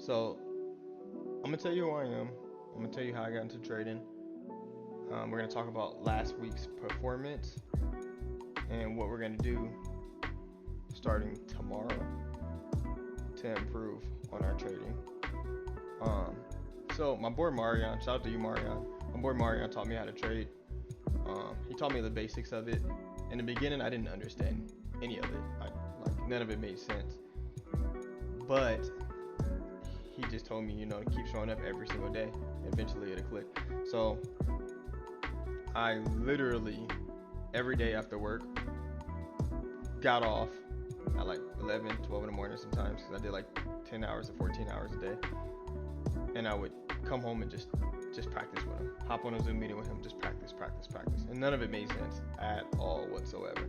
So I'm gonna tell you who I am. I'm gonna tell you how I got into trading. We're gonna talk about last week's performance and what we're gonna do starting tomorrow to improve on our trading. Um, so my boy Marion, shout out to you Marion. My boy Marion taught me how to trade. He taught me the basics of it. In the beginning, I didn't understand any of it. None of it made sense. But he just told me, to keep showing up every single day. Eventually it'll click. So I literally every day after work got off at like 11, 12 in the morning sometimes because I did like 10 hours to 14 hours a day. And I would come home and just practice with him. Hop on a Zoom meeting with him, just practice. And none of it made sense at all whatsoever.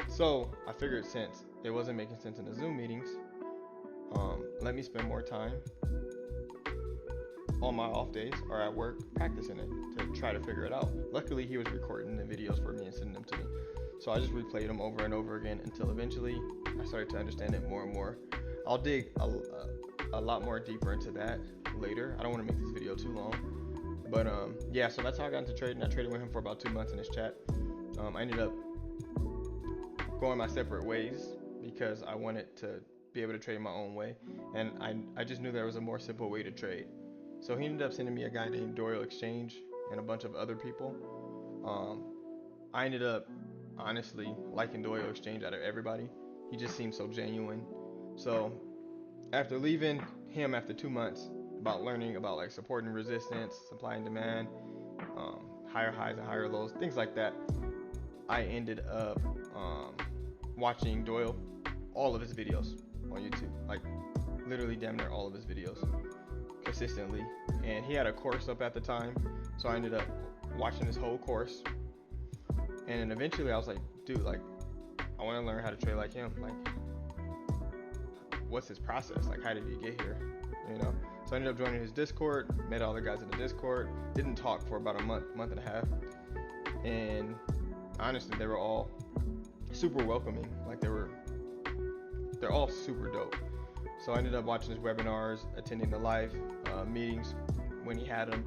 So I figured since it wasn't making sense in the Zoom meetings, let me spend more time on my off days or at work practicing it to try to figure it out. Luckily, he was recording the videos for me and sending them to me. So I just replayed them over and over again until eventually I started to understand it more and more. I'll dig a lot more deeper into that later. I don't want to make this video too long. But yeah, so that's how I got into trading. I traded with him for about 2 months in his chat. I ended up going my separate ways because I wanted to be able to trade my own way, and I just knew there was a more simple way to trade. So he ended up sending me a guy named Doyle Exchange and a bunch of other people. I ended up honestly liking Doyle Exchange out of everybody. He just seemed so genuine. So after leaving him after 2 months, about learning about like support and resistance, supply and demand, higher highs and higher lows, things like that, I ended up watching Doyle, all of his videos on YouTube, like literally damn near all of his videos consistently. And he had a course up at the time, so I ended up watching his whole course. And then eventually I was like, dude, like I want to learn how to trade like him. Like, what's his process? Like, how did he get here? So I ended up joining his Discord, met all the guys in the Discord, didn't talk for about a month and a half. And honestly, they were all super welcoming. Like they're all super dope. So I ended up watching his webinars, attending the live meetings when he had them,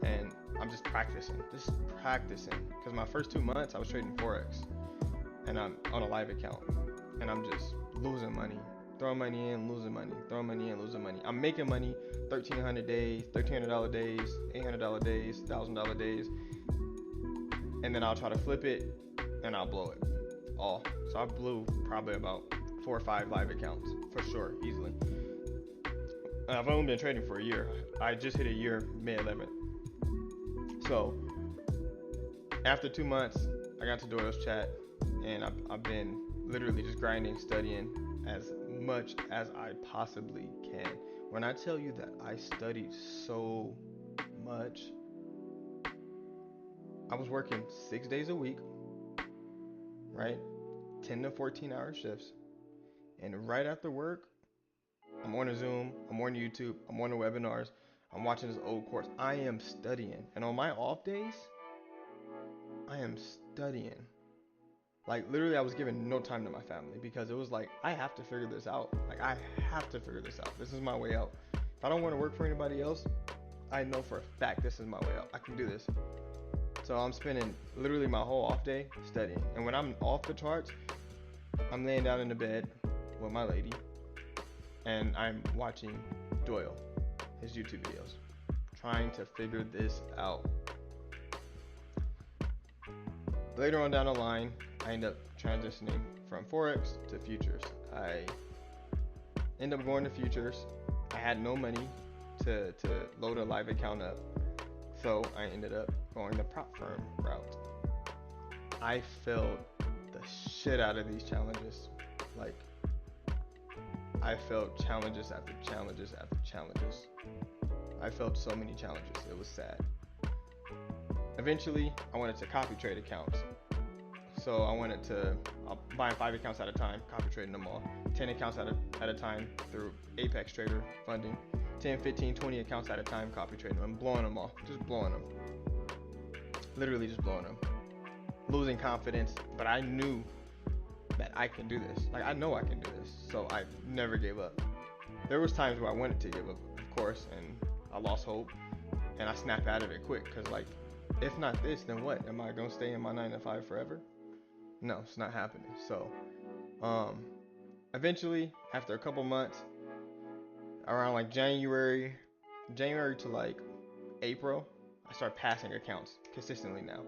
and I'm just practicing. Because my first 2 months I was trading Forex, and I'm on a live account, and I'm just losing money, throwing money in, losing money, throwing money in, losing money. I'm making money $1,300 days, $1,300 days, $800 days, $1,000 days, and then I'll try to flip it, and I'll blow it all. So I blew probably about 4 or 5 live accounts for sure, easily. And I've only been trading for a year. I just hit a year May 11th. So after 2 months, I got to Doyle's chat, and I've been literally just grinding, studying as much as I possibly can. When I tell you that I studied so much, I was working 6 days a week, right? 10 to 14 hour shifts. And right after work, I'm on a Zoom, I'm on YouTube, I'm on the webinars, I'm watching this old course. I am studying. And on my off days, I am studying. Like literally I was giving no time to my family because it was like, I have to figure this out. Like I have to figure this out. This is my way out. If I don't want to work for anybody else, I know for a fact this is my way out. I can do this. So I'm spending literally my whole off day studying. And when I'm off the charts, I'm laying down in the bed with my lady, and I'm watching Doyle, his YouTube videos, trying to figure this out. Later on down the line, I end up transitioning from Forex to futures. I end up going to futures. I had no money to load a live account up, so I ended up going the prop firm route. I failed the shit out of these challenges. Like, I failed challenges after challenges after challenges. I failed so many challenges. It was sad. Eventually, I wanted to copy trade accounts. So I wanted to buy 5 accounts at a time, copy trading them all. 10 accounts at a time through Apex Trader funding. 10, 15, 20 accounts at a time, copy trading them, blowing them off, just blowing them. Literally just blowing them. Losing confidence, but I knew that I can do this. Like, I know I can do this, so I never gave up. There was times where I wanted to give up, of course, and I lost hope, and I snapped out of it quick. Cause like, if not this, then what? Am I gonna stay in my 9 to 5 forever? No, it's not happening. So, eventually, after a couple months, around like January to like April, I start passing accounts consistently now.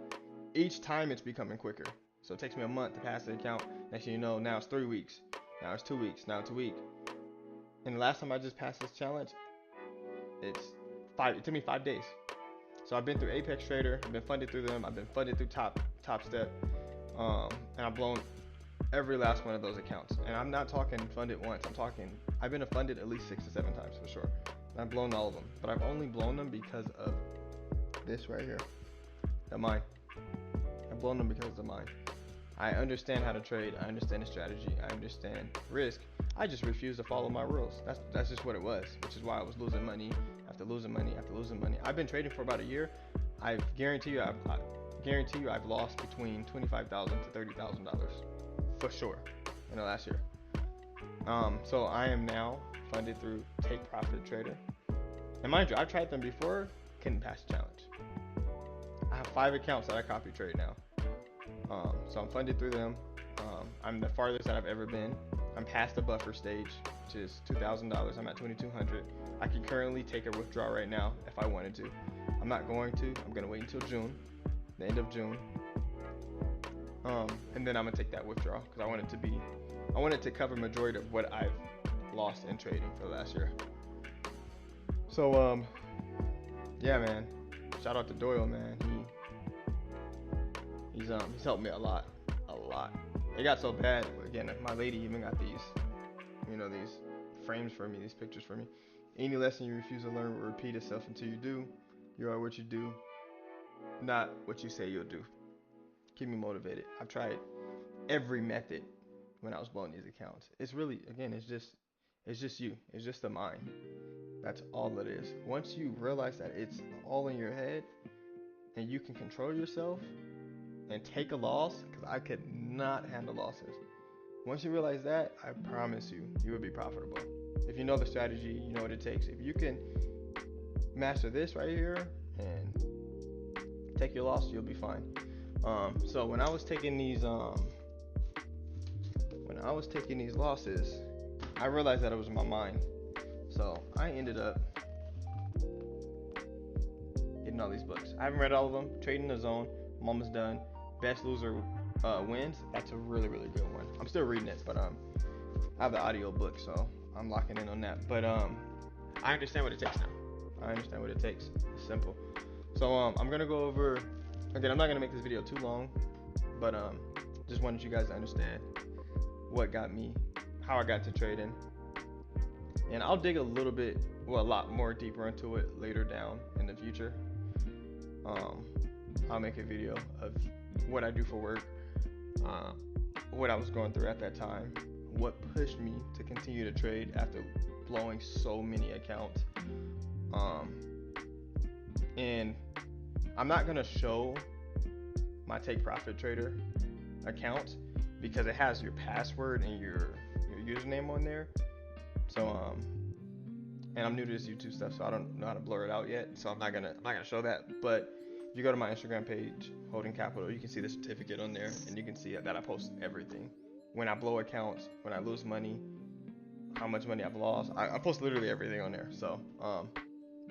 Each time it's becoming quicker. So it takes me a month to pass the account. Next thing you know, now it's 3 weeks. Now it's 2 weeks. Now it's a week. And the last time I just passed this challenge, it took me 5 days. So I've been through Apex Trader, I've been funded through them, I've been funded through Top Step, and I've blown every last one of those accounts. And I'm not talking funded once, I've been funded at least 6 to 7 times for sure. And I've blown all of them, but I've only blown them because of this right here, the mine. I've blown them because of the mine. I understand how to trade, I understand the strategy, I understand risk. I just refuse to follow my rules. That's just what it was, which is why I was losing money after losing money after losing money. I've been trading for about a year. I guarantee you I've lost between $25,000 to $30,000 for sure in the last year. So I am now funded through Take Profit Trader. And mind you, I've tried them before, couldn't pass the challenge. I have 5 accounts that I copy trade now. So I'm funded through them. I'm the farthest that I've ever been. I'm past the buffer stage, which is $2,000. I'm at $2,200. I can currently take a withdrawal right now if I wanted to. I'm not going to. I'm going to wait until June, the end of June. And then I'm going to take that withdrawal because I want it to cover majority of what I've lost in trading for the last year. So, yeah, man. Shout out to Doyle, man. He's helped me a lot. It got so bad. Again, my lady even got these frames for me, these pictures for me. Any lesson you refuse to learn will repeat itself until you do. You are what you do, not what you say you'll do. Keep me motivated. I've tried every method when I was blowing these accounts. It's really, again, it's just you. It's just the mind. That's all it is. Once you realize that it's all in your head and you can control yourself and take a loss, because I could not handle losses. Once you realize that, I promise you will be profitable. If you know the strategy, you know what it takes. If you can master this right here and take your loss, you'll be fine. So when I was taking these losses, I realized that it was my mind. So I ended up getting all these books. I haven't read all of them. Trading the Zone, I'm almost done. Best Loser Wins. That's a really, really good one. I'm still reading it, but I have the audio book, so I'm locking in on that. But I understand what it takes now. I understand what it takes. It's simple. So I'm gonna go over. Again, I'm not gonna make this video too long, but just wanted you guys to understand what got me, how I got to trading, and I'll dig a lot more deeper into it later down in the future. I'll make a video of what I do for work, what I was going through at that time, what pushed me to continue to trade after blowing so many accounts. And I'm not gonna show my Take Profit Trader account because it has your password and your username on there. So and I'm new to this YouTube stuff, so I don't know how to blur it out yet. So I'm not gonna show that. But if you go to my Instagram page, Holding Capital, you can see the certificate on there, and you can see that I post everything. When I blow accounts, when I lose money, how much money I've lost. I post literally everything on there. So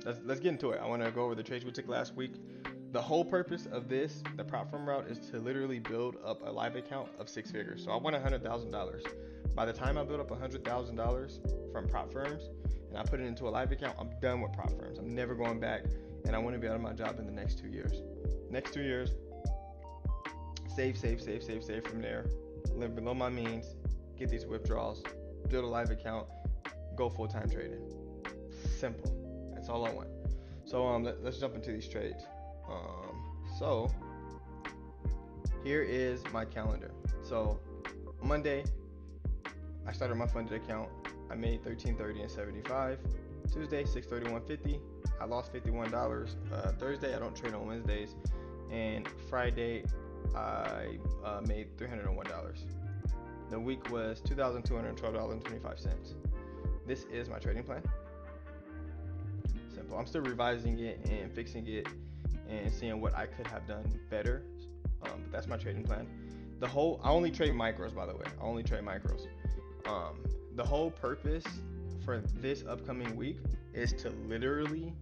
let's get into it. I want to go over the trades we took last week. The whole purpose of this, the prop firm route, is to literally build up a live account of 6 figures. So I won $100,000. By the time I build up $100,000 from prop firms and I put it into a live account, I'm done with prop firms. I'm never going back, and I want to be out of my job in the next 2 years. Next 2 years, save from there, live below my means, get these withdrawals, build a live account, go full-time trading. Simple. That's all I want. So let's jump into these trades. So here is my calendar. So Monday, I started my funded account. I made $13.30 and 75. Tuesday, $631.50. I lost $51. Thursday, I don't trade on Wednesdays, and Friday, I made $301. The week was $2,212.25. this is my trading plan. Simple. I'm still revising it and fixing it and seeing what I could have done better. But that's my trading plan. I only trade micros, by the way. I only trade micros. The whole purpose for this upcoming week is to literally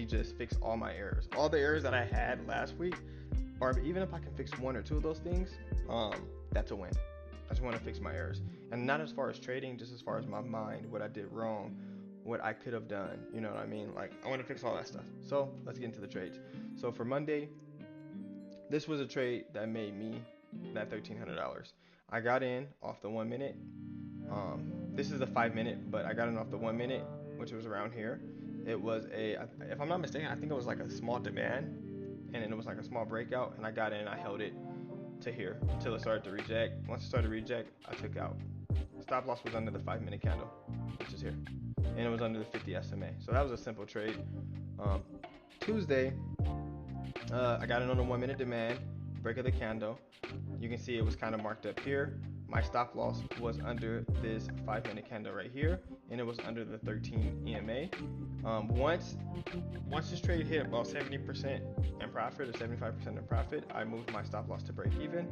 just fix all my errors. All the errors that I had last week, or even if I can fix one or two of those things, that's a win. I just want to fix my errors. And not as far as trading, just as far as my mind, what I did wrong, what I could have done. You know what I mean? Like, I want to fix all that stuff. So let's get into the trades. So for Monday, this was a trade that made me that $1,300. I got in off the 1 minute. This is the 5 minute, but I got in off the 1 minute, which was around here. It was if I'm not mistaken, I think it was like a small demand, and then it was like a small breakout, and I got in and I held it to here until it started to reject. Once it started to reject, I took out. Stop loss was under the 5 minute candle, which is here, and it was under the 50 SMA. So that was a simple trade. Tuesday, I got in on the 1 minute demand, break of the candle. You can see it was kind of marked up here. My stop loss was under this 5 minute candle right here, and it was under the 13 EMA. Once this trade hit about 70% in profit or 75% in profit, I moved my stop loss to break even,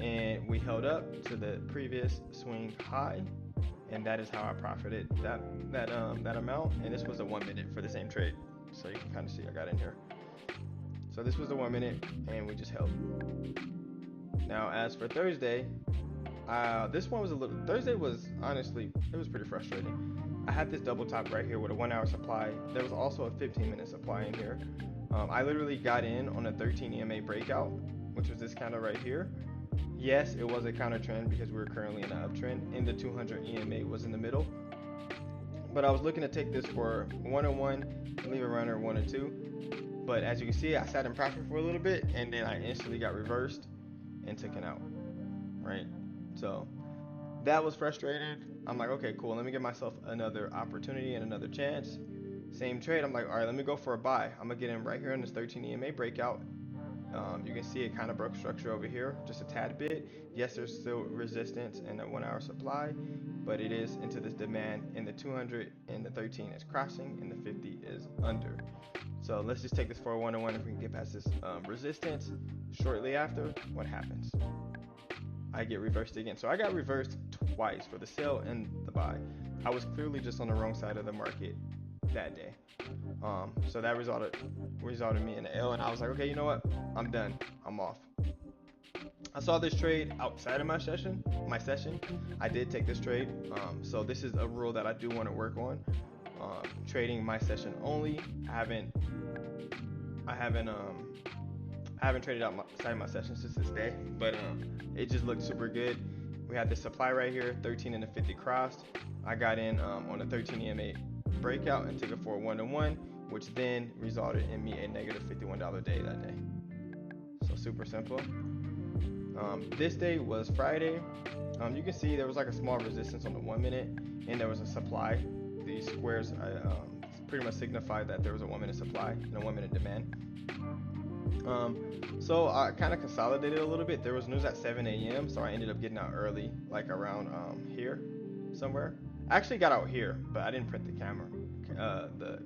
and we held up to the previous swing high, and that is how I profited that amount. And this was a 1 minute for the same trade, so you can kind of see I got in here. So this was the 1 minute, and we just held. Now as for Thursday, this one was Thursday was honestly, it was pretty frustrating. I had this double top right here with a 1 hour supply. There was also a 15 minute supply in here. I literally got in on a 13 EMA breakout, which was this candle right here. Yes, it was a counter trend because we were currently in an uptrend, and the 200 EMA was in the middle. But I was looking to take this for 101, leave a runner 1 or 2. But as you can see, I sat in profit for a little bit, and then I instantly got reversed and taken out, right? So that was frustrating. I'm like, okay, cool. Let me give myself another opportunity and another chance. Same trade. I'm like, all right, let me go for a buy. I'm going to get in right here in this 13 EMA breakout. You can see it kind of broke structure over here, just a tad bit. Yes, there's still resistance and a 1 hour supply, but it is into this demand, and the 200 and the 13 is crossing, and the 50 is under. So let's just take this for a 101 if we can get past this resistance. Shortly after, what happens? I get reversed again. So I got reversed twice for the sell and the buy. I was clearly just on the wrong side of the market that day. So that resulted me in an L, and I was like, okay, you know what? I'm done. I'm off. I saw this trade outside of my session. I did take this trade. So this is a rule that I do want to work on. Trading my session only. I haven't traded outside my session since this day, but it just looked super good. We had this supply right here, 13 and the 50 crossed. I got in on a 13 EMA breakout and took it for a 1-1, which then resulted in me a negative $51 day that day. So super simple. This day was Friday. You can see there was like a small resistance on the 1 minute, and there was a supply. These squares pretty much signify that there was a 1 minute supply and a 1 minute demand. So I kind of consolidated a little bit. There was news at 7 a.m. so I ended up getting out early, like around here somewhere. I actually got out here, but I didn't print the camera,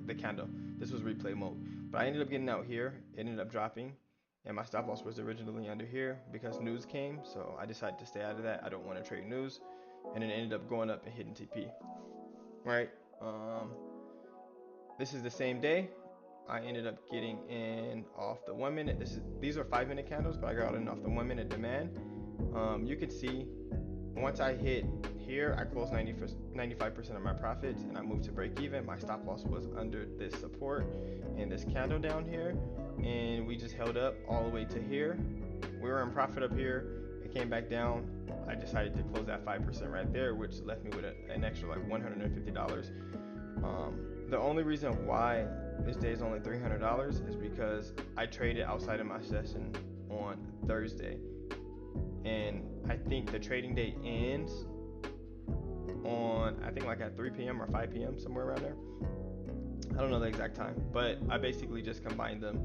the candle. This was replay mode. But I ended up getting out here. It ended up dropping, and my stop loss was originally under here because news came. So I decided to stay out of that. I don't want to trade news, and it ended up going up and hitting TP. Right. This is the same day. I ended up getting in off the 1 minute. These are 5 minute candles, but I got in off the 1 minute demand. You can see once I hit here, I closed 95% of my profits, and I moved to break even. My stop loss was under this support and this candle down here, and we just held up all the way to here. We were in profit up here. It came back down. I decided to close that 5% right there, which left me with an extra like $150. The only reason why this day is only $300 is because I traded outside of my session on Thursday, and I think the trading day ends on, I think like at 3 p.m. or 5 p.m. somewhere around there. I don't know the exact time, but I basically just combined them,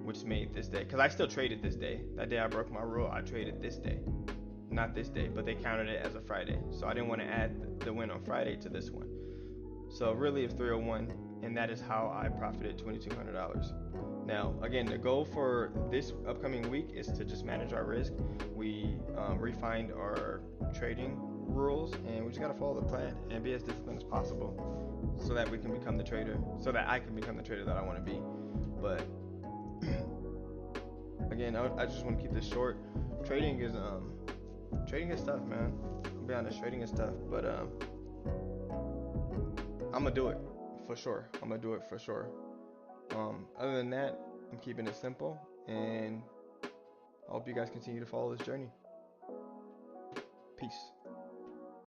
which made this day, because I still traded this day. That day I broke my rule, I traded this day, not this day, but they counted it as a Friday. So I didn't want to add the win on Friday to this one. So really it's 301, and that is how I profited $2,200. Now, again, the goal for this upcoming week is to just manage our risk. We refined our trading rules, and we just gotta follow the plan and be as disciplined as possible, so that we can become the trader, so that I can become the trader that I want to be. But again, I just want to keep this short. Trading is tough, man. I'll be honest, trading is tough, but I'm gonna do it for sure. Other than that, I'm keeping it simple, and I hope you guys continue to follow this journey. Peace.